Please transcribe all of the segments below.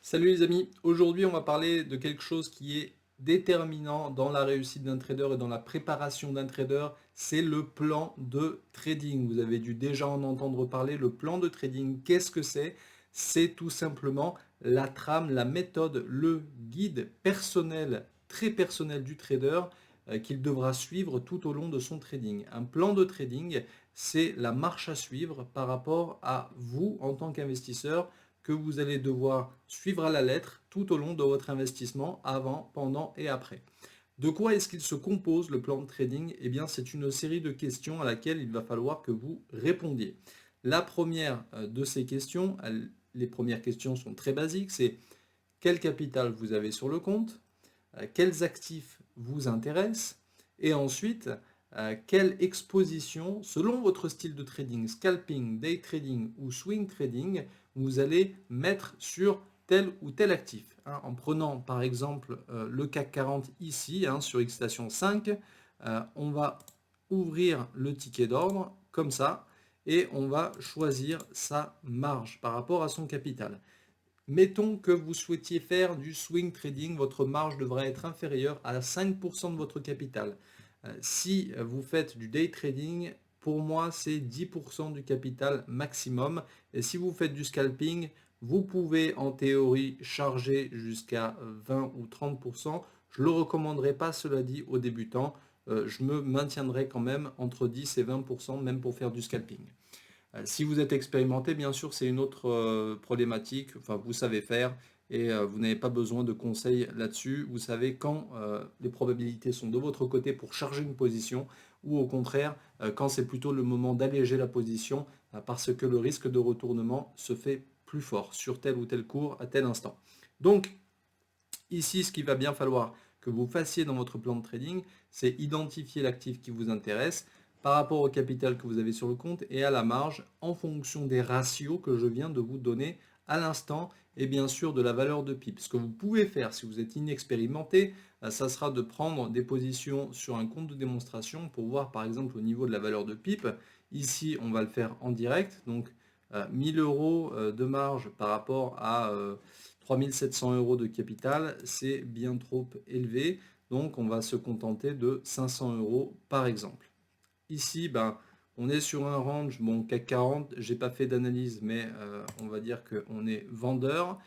Salut les amis, aujourd'hui on va parler de quelque chose qui est déterminant dans la réussite d'un trader et dans la préparation d'un trader, c'est le plan de trading. Vous avez dû déjà en entendre parler, le plan de trading, qu'est-ce que c'est? C'est tout simplement la trame, la méthode, le guide personnel, très personnel du trader qu'il devra suivre tout au long de son trading. Un plan de trading, c'est la marche à suivre par rapport à vous en tant qu'investisseur que vous allez devoir suivre à la lettre tout au long de votre investissement, avant, pendant et après. De quoi est-ce qu'il se compose le plan de trading? Eh bien, c'est une série de questions à laquelle il va falloir que vous répondiez. La première de ces questions, les premières questions sont très basiques, c'est quel capital vous avez sur le compte, quels actifs vous intéressent, et ensuite, quelle exposition, selon votre style de trading, scalping, day trading ou swing trading, vous allez mettre sur tel ou tel actif. Hein. En prenant par exemple le CAC 40 ici, hein, sur Xstation 5, on va ouvrir le ticket d'ordre comme ça, et on va choisir sa marge par rapport à son capital. Mettons que vous souhaitiez faire du swing trading, votre marge devrait être inférieure à 5% de votre capital. Si vous faites du day trading, pour moi, c'est 10% du capital maximum. Et si vous faites du scalping, vous pouvez en théorie charger jusqu'à 20 ou 30%. Je ne le recommanderais pas, cela dit, aux débutants. Je me maintiendrai quand même entre 10 et 20%, même pour faire du scalping. Si vous êtes expérimenté, bien sûr, c'est une autre problématique. Enfin, vous savez faire et vous n'avez pas besoin de conseils là-dessus. Vous savez quand les probabilités sont de votre côté pour charger une position ou au contraire, quand c'est plutôt le moment d'alléger la position parce que le risque de retournement se fait plus fort sur tel ou tel cours à tel instant. Donc, ici, ce qu'il va bien falloir que vous fassiez dans votre plan de trading, c'est identifier l'actif qui vous intéresse par rapport au capital que vous avez sur le compte et à la marge en fonction des ratios que je viens de vous donner à l'instant et bien sûr de la valeur de PIB. Ce que vous pouvez faire si vous êtes inexpérimenté, ça sera de prendre des positions sur un compte de démonstration pour voir par exemple au niveau de la valeur de PIB. Ici, on va le faire en direct, donc 1000 euros de marge par rapport à 3700 euros de capital, c'est bien trop élevé. Donc, on va se contenter de 500 euros par exemple. Ici, ben, on est sur un range, bon, CAC 40, j'ai pas fait d'analyse, mais on va dire qu'on est vendeur.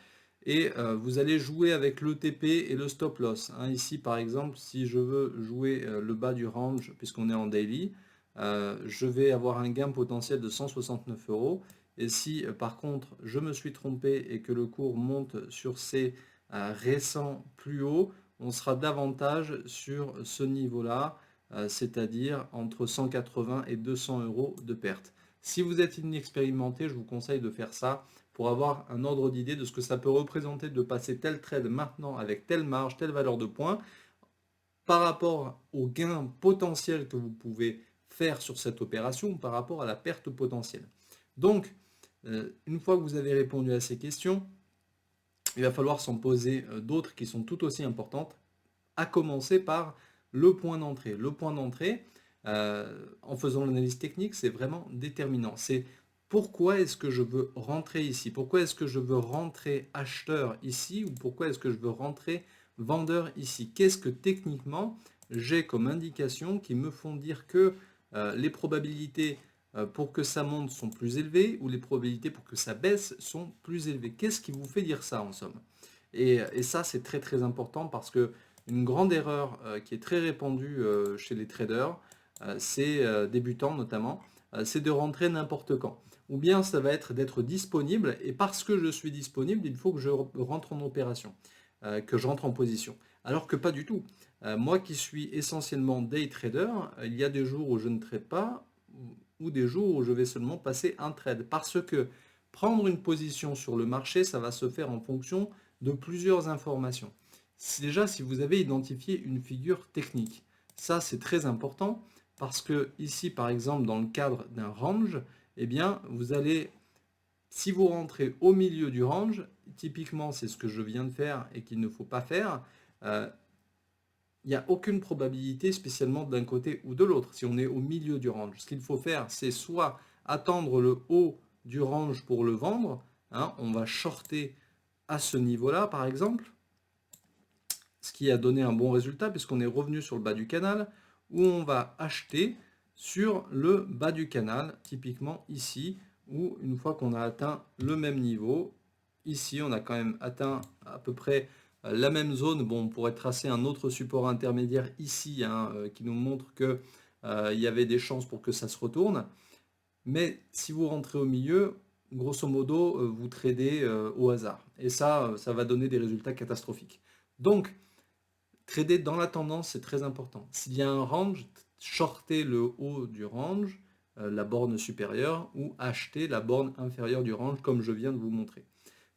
Et vous allez jouer avec l'ETP et le stop loss. Hein. Ici, par exemple, si je veux jouer le bas du range, puisqu'on est en daily, je vais avoir un gain potentiel de 169 euros. Et si par contre je me suis trompé et que le cours monte sur ces récents plus hauts, on sera davantage sur ce niveau-là, c'est-à-dire entre 180 et 200 euros de perte. Si vous êtes inexpérimenté, je vous conseille de faire ça pour avoir un ordre d'idée de ce que ça peut représenter de passer tel trade maintenant avec telle marge, telle valeur de points, par rapport au gain potentiel que vous pouvez faire sur cette opération par rapport à la perte potentielle. Donc, une fois que vous avez répondu à ces questions, il va falloir s'en poser d'autres qui sont tout aussi importantes, à commencer par le point d'entrée. Le point d'entrée, en faisant l'analyse technique, c'est vraiment déterminant. C'est pourquoi est-ce que je veux rentrer ici? Pourquoi est-ce que je veux rentrer acheteur ici? Ou pourquoi est-ce que je veux rentrer vendeur ici? Qu'est-ce que techniquement j'ai comme indication qui me font dire que les probabilités pour que ça monte sont plus élevées ou les probabilités pour que ça baisse sont plus élevées? Qu'est-ce qui vous fait dire ça en somme? Et ça, c'est très très important parce que une grande erreur qui est très répandue chez les traders, c'est débutants notamment, c'est de rentrer n'importe quand. Ou bien ça va être d'être disponible et parce que je suis disponible, il faut que je rentre en opération, que je rentre en position. Alors que pas du tout. Moi qui suis essentiellement day trader, il y a des jours où je ne trade pas ou des jours où je vais seulement passer un trade. Parce que prendre une position sur le marché, ça va se faire en fonction de plusieurs informations. Déjà, si vous avez identifié une figure technique, ça c'est très important parce que ici, par exemple, dans le cadre d'un range, eh bien, vous allez, si vous rentrez au milieu du range, typiquement c'est ce que je viens de faire et qu'il ne faut pas faire, il n'y a aucune probabilité spécialement d'un côté ou de l'autre si on est au milieu du range. Ce qu'il faut faire, c'est soit attendre le haut du range pour le vendre, hein, on va shorter à ce niveau-là, par exemple, ce qui a donné un bon résultat puisqu'on est revenu sur le bas du canal, où on va acheter sur le bas du canal, typiquement ici, où une fois qu'on a atteint le même niveau, ici on a quand même atteint à peu près la même zone. Bon, on pourrait tracer un autre support intermédiaire ici, hein, qui nous montre que il y avait des chances pour que ça se retourne. Mais si vous rentrez au milieu, grosso modo, vous tradez au hasard. Et ça, ça va donner des résultats catastrophiques. Donc, trader dans la tendance, c'est très important. S'il y a un range, shorter le haut du range, la borne supérieure, ou acheter la borne inférieure du range, comme je viens de vous montrer.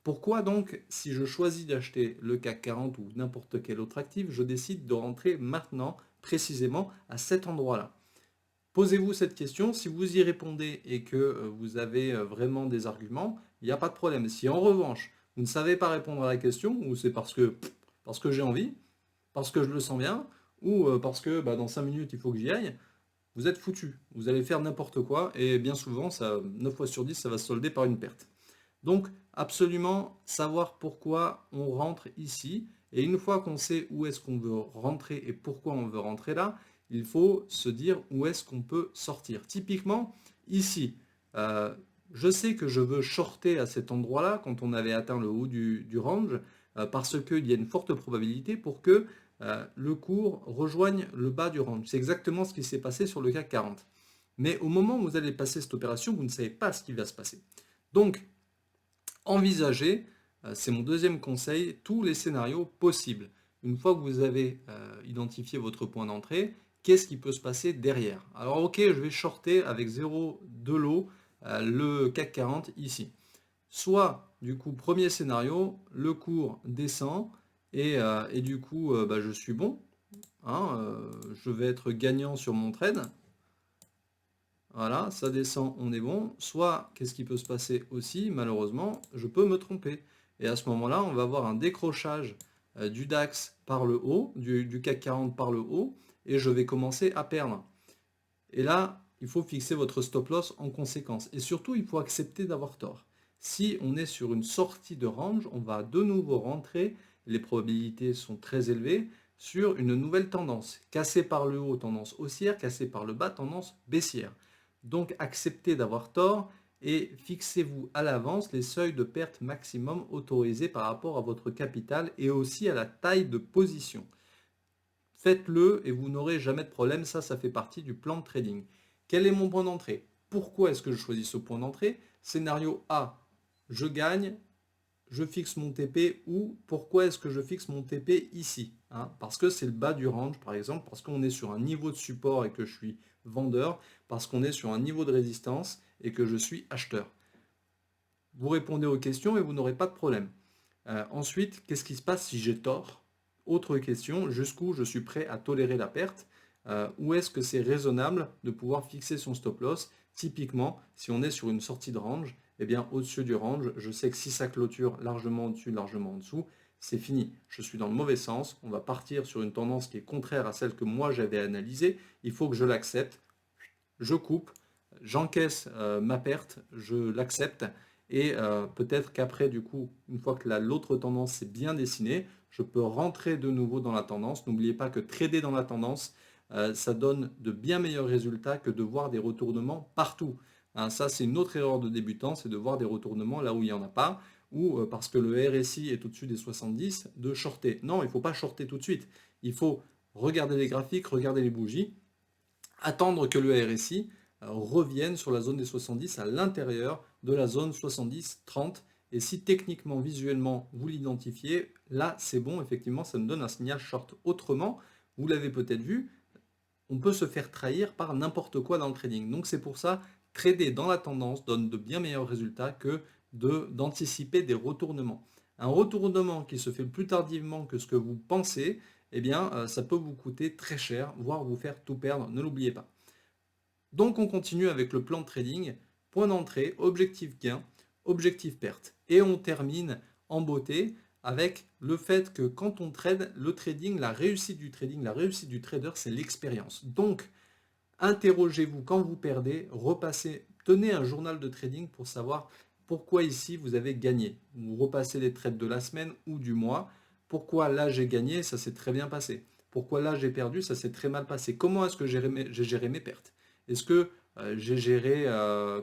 Pourquoi donc, si je choisis d'acheter le CAC 40 ou n'importe quel autre actif, je décide de rentrer maintenant, précisément, à cet endroit-là? Posez-vous cette question, si vous y répondez et que vous avez vraiment des arguments, il n'y a pas de problème. Si en revanche, vous ne savez pas répondre à la question, ou c'est parce que j'ai envie, parce que je le sens bien, ou parce que dans 5 minutes il faut que j'y aille, vous êtes foutu. Vous allez faire n'importe quoi, et bien souvent, 9 fois sur 10, ça va se solder par une perte. Donc, absolument savoir pourquoi on rentre ici. Et une fois qu'on sait où est-ce qu'on veut rentrer et pourquoi on veut rentrer là, il faut se dire où est-ce qu'on peut sortir. Typiquement, ici, je sais que je veux shorter à cet endroit-là quand on avait atteint le haut du range, parce qu'il y a une forte probabilité pour que le cours rejoigne le bas du range. C'est exactement ce qui s'est passé sur le CAC 40. Mais au moment où vous allez passer cette opération, vous ne savez pas ce qui va se passer. Donc, envisagez, c'est mon deuxième conseil, tous les scénarios possibles. Une fois que vous avez identifié votre point d'entrée, qu'est-ce qui peut se passer derrière? Alors ok, je vais shorter avec 0 de lot le CAC 40 ici. Soit, du coup, premier scénario, le cours descend et du coup, je suis bon. Hein, je vais être gagnant sur mon trade. Voilà, ça descend, on est bon. Soit, qu'est-ce qui peut se passer aussi? Malheureusement, je peux me tromper. Et à ce moment-là, on va avoir un décrochage du DAX par le haut, du CAC 40 par le haut, et je vais commencer à perdre. Et là, il faut fixer votre stop loss en conséquence. Et surtout, il faut accepter d'avoir tort. Si on est sur une sortie de range, on va de nouveau rentrer, les probabilités sont très élevées, sur une nouvelle tendance. Cassée par le haut, tendance haussière, cassée par le bas, tendance baissière. Donc acceptez d'avoir tort et fixez-vous à l'avance les seuils de perte maximum autorisés par rapport à votre capital et aussi à la taille de position. Faites-le et vous n'aurez jamais de problème, ça fait partie du plan de trading. Quel est mon point d'entrée? Pourquoi est-ce que je choisis ce point d'entrée? Scénario A, je gagne, je fixe mon TP, ou pourquoi est-ce que je fixe mon TP ici, hein? Parce que c'est le bas du range par exemple, parce qu'on est sur un niveau de support et que je suis vendeur, parce qu'on est sur un niveau de résistance et que je suis acheteur. Vous répondez aux questions et vous n'aurez pas de problème. Ensuite, qu'est-ce qui se passe si j'ai tort? Autre question, jusqu'où je suis prêt à tolérer la perte? Où est-ce que c'est raisonnable de pouvoir fixer son stop loss? Typiquement, si on est sur une sortie de range, eh bien au-dessus du range, je sais que si ça clôture largement au-dessus, largement en dessous, c'est fini. Je suis dans le mauvais sens, on va partir sur une tendance qui est contraire à celle que moi j'avais analysée, il faut que je l'accepte, je coupe, j'encaisse ma perte, je l'accepte, et peut-être qu'après, du coup, une fois que l'autre tendance s'est bien dessinée, je peux rentrer de nouveau dans la tendance. N'oubliez pas que trader dans la tendance, ça donne de bien meilleurs résultats que de voir des retournements partout. Hein, ça, c'est une autre erreur de débutant, c'est de voir des retournements là où il n'y en a pas, ou parce que le RSI est au-dessus des 70, de shorter. Non, il ne faut pas shorter tout de suite. Il faut regarder les graphiques, regarder les bougies, attendre que le RSI revienne sur la zone des 70 à l'intérieur de la zone 70-30. Et si techniquement, visuellement, vous l'identifiez, là c'est bon, effectivement, ça nous donne un signal short. Autrement, vous l'avez peut-être vu, on peut se faire trahir par n'importe quoi dans le trading. Donc c'est pour ça, trader dans la tendance donne de bien meilleurs résultats que d'anticiper des retournements. Un retournement qui se fait plus tardivement que ce que vous pensez, eh bien, ça peut vous coûter très cher, voire vous faire tout perdre, ne l'oubliez pas. Donc on continue avec le plan de trading, point d'entrée, objectif gain, objectif perte. Et on termine en beauté avec le fait que quand on trade, le trading, la réussite du trader, c'est l'expérience. Donc, interrogez-vous quand vous perdez, repassez, tenez un journal de trading pour savoir pourquoi ici vous avez gagné. Vous repassez les trades de la semaine ou du mois. Pourquoi là j'ai gagné, ça s'est très bien passé. Pourquoi là j'ai perdu, ça s'est très mal passé. Comment est-ce que j'ai géré mes pertes? Est-ce que j'ai géré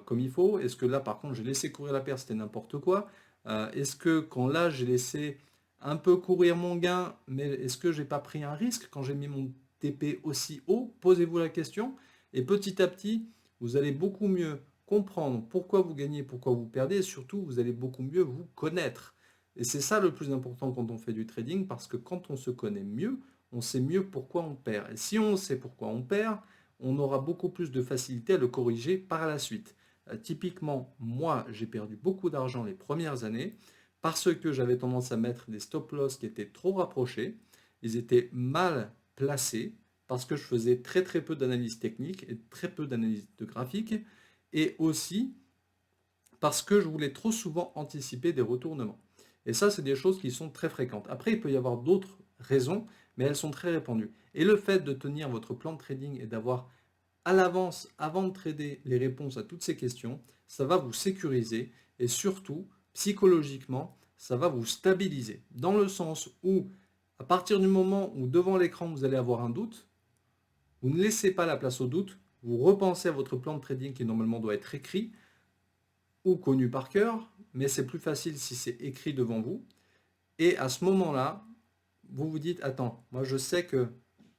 comme il faut? Est-ce que là par contre j'ai laissé courir la perte, c'était n'importe quoi? Est-ce que quand là j'ai laissé un peu courir mon gain, mais est-ce que j'ai pas pris un risque quand j'ai mis mon TP aussi haut? Posez-vous la question et petit à petit, vous allez beaucoup mieux comprendre pourquoi vous gagnez, pourquoi vous perdez et surtout vous allez beaucoup mieux vous connaître. Et c'est ça le plus important quand on fait du trading parce que quand on se connaît mieux, on sait mieux pourquoi on perd. Et si on sait pourquoi on perd, on aura beaucoup plus de facilité à le corriger par la suite. Typiquement, moi, j'ai perdu beaucoup d'argent les premières années parce que j'avais tendance à mettre des stop-loss qui étaient trop rapprochés. Ils étaient mal placés parce que je faisais très très peu d'analyse technique et très peu d'analyse de graphique et aussi parce que je voulais trop souvent anticiper des retournements. Et ça, c'est des choses qui sont très fréquentes. Après, il peut y avoir d'autres raisons, mais elles sont très répandues. Et le fait de tenir votre plan de trading et d'avoir à l'avance, avant de trader, les réponses à toutes ces questions, ça va vous sécuriser et surtout, psychologiquement, ça va vous stabiliser. Dans le sens où, à partir du moment où devant l'écran, vous allez avoir un doute, vous ne laissez pas la place au doute, vous repensez à votre plan de trading qui normalement doit être écrit ou connu par cœur, mais c'est plus facile si c'est écrit devant vous. Et à ce moment-là, vous vous dites, attends, moi je sais que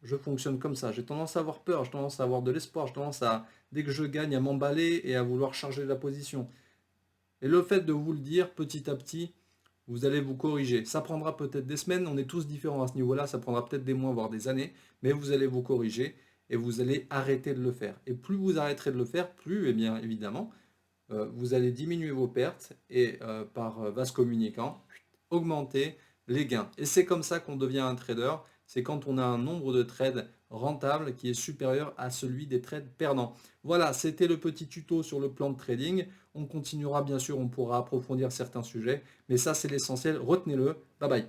je fonctionne comme ça. J'ai tendance à avoir peur, j'ai tendance à avoir de l'espoir, j'ai tendance à, dès que je gagne, à m'emballer et à vouloir charger la position. Et le fait de vous le dire petit à petit, vous allez vous corriger. Ça prendra peut-être des semaines, on est tous différents à ce niveau-là, ça prendra peut-être des mois, voire des années, mais vous allez vous corriger et vous allez arrêter de le faire. Et plus vous arrêterez de le faire, plus, eh bien évidemment, vous allez diminuer vos pertes et par vase communicant, augmenter les gains. Et c'est comme ça qu'on devient un trader. C'est quand on a un nombre de trades rentables qui est supérieur à celui des trades perdants. Voilà, c'était le petit tuto sur le plan de trading. On continuera bien sûr, on pourra approfondir certains sujets, mais ça c'est l'essentiel. Retenez-le. Bye bye.